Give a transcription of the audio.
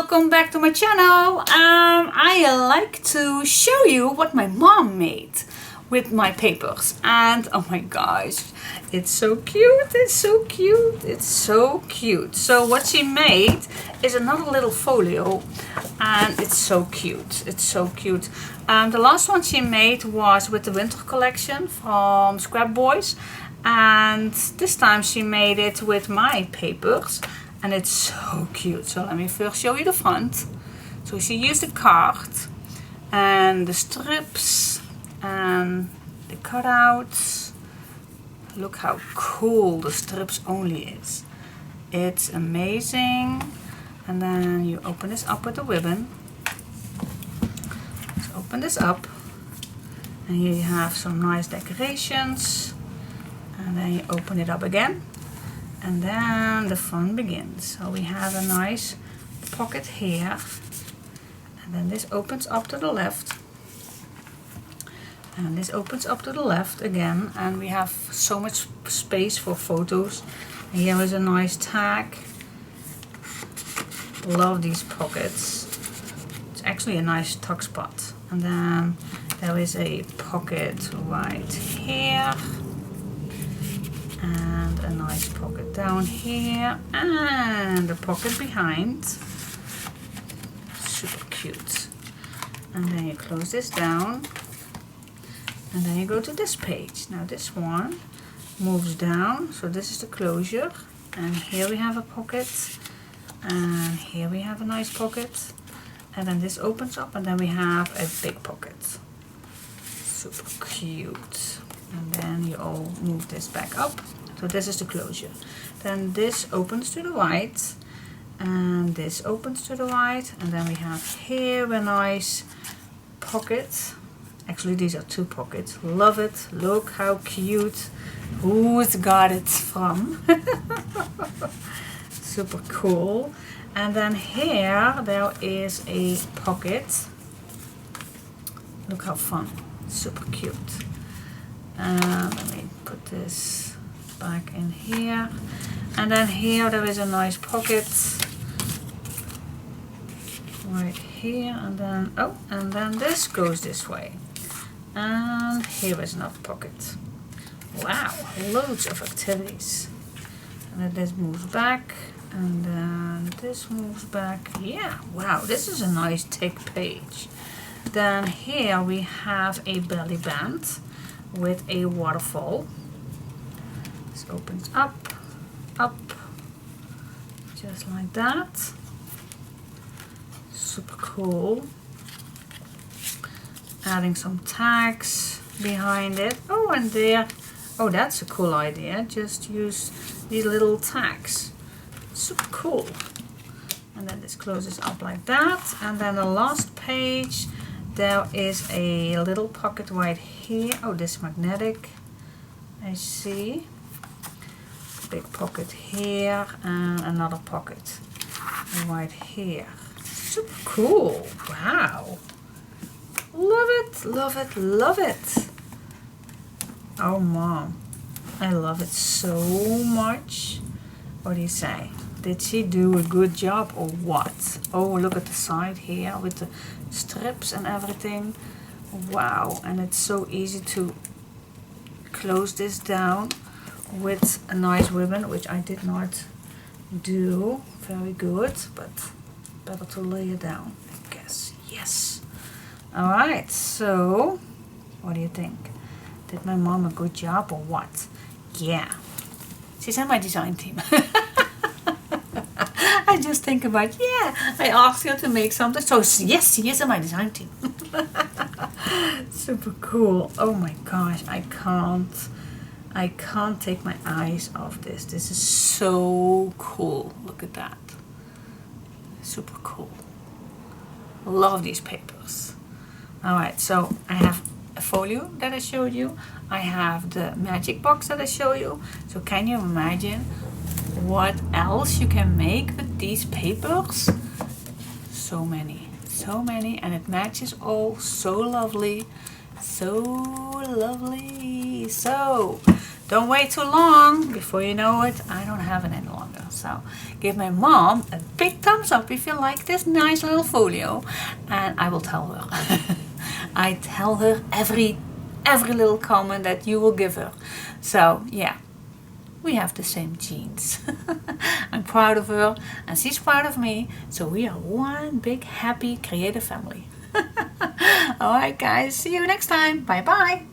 welcome back to my channel. I like to show you what my mom made with my papers, and oh my gosh, it's so cute, it's so cute, it's so cute. So what she made is another little folio, and it's so cute, it's so cute. The last one she made was with the winter collection from Scrap Boys, and this time she made it with my papers, and it's so cute. So let me first show you the front. So she used the card and the strips and the cutouts. Look how cool the strips only is. It's amazing. And then you open this up with the ribbon. Let's open this up, and here you have some nice decorations, and then you open it up again, and then the fun begins. So we have a nice pocket here, and then this opens up to the left, and this opens up to the left again, and we have so much space for photos. And here is a nice tag. Love these pockets. It's actually a nice tuck spot. And then there is a pocket right here, and a nice pocket down here, and a pocket behind. Super cute. And then you close this down, and then you go to this page. Now this one moves down, so this is the closure, and here we have a pocket, and here we have a nice pocket, and then this opens up, and then we have a big pocket. Super cute. And then you all move this back up. So this is the closure. Then this opens to the right, and this opens to the right, and then we have here a nice pocket. Actually, these are two pockets. Love it. Look how cute. Who's got it from? Super cool. And then here there is a pocket. Look how fun. Super cute. And let me put this back in here. And then here there is a nice pocket right here, and then and then this goes this way. And here is another pocket. Wow, loads of activities. And then this moves back, and then this moves back. Yeah, wow, this is a nice thick page. Then here we have a belly band with a waterfall. This opens up, just like that. Super cool. Adding some tags behind it. Oh, and there, oh, that's a cool idea. Just use these little tags. Super cool. And then this closes up like that. And then the last page, there is a little pocket right here. Oh, this is magnetic. I see. Big pocket here, and another pocket right here. Super cool. Wow. Love it, love it, love it. Oh, Mom, I love it so much. What do you say? Did she do a good job or what? Oh, look at the side here with the strips and everything. Wow, and it's so easy to close this down with a nice ribbon, which I did not do very good, but better to lay it down, I guess. Yes. Alright, so what do you think? Did my mom a good job or what? Yeah. She's on my design team. I just think about, yeah, I asked her to make something, so yes, she is on my design team. Super cool. Oh my gosh, I can't take my eyes off this. This is so cool. Look at that. Super cool. Love these papers. Alright, so I have a folio that I showed you. I have the magic box that I showed you. So can you imagine what else you can make with these papers? So many, and it matches all so lovely. So lovely. So don't wait too long. Before you know it, I don't have it any longer. So give my mom a big thumbs up if you like this nice little folio, and I will tell her. I tell her every little comment that you will give her. So yeah, we have the same genes. I'm proud of her and she's proud of me. So we are one big happy creative family. Alright guys, see you next time. Bye bye.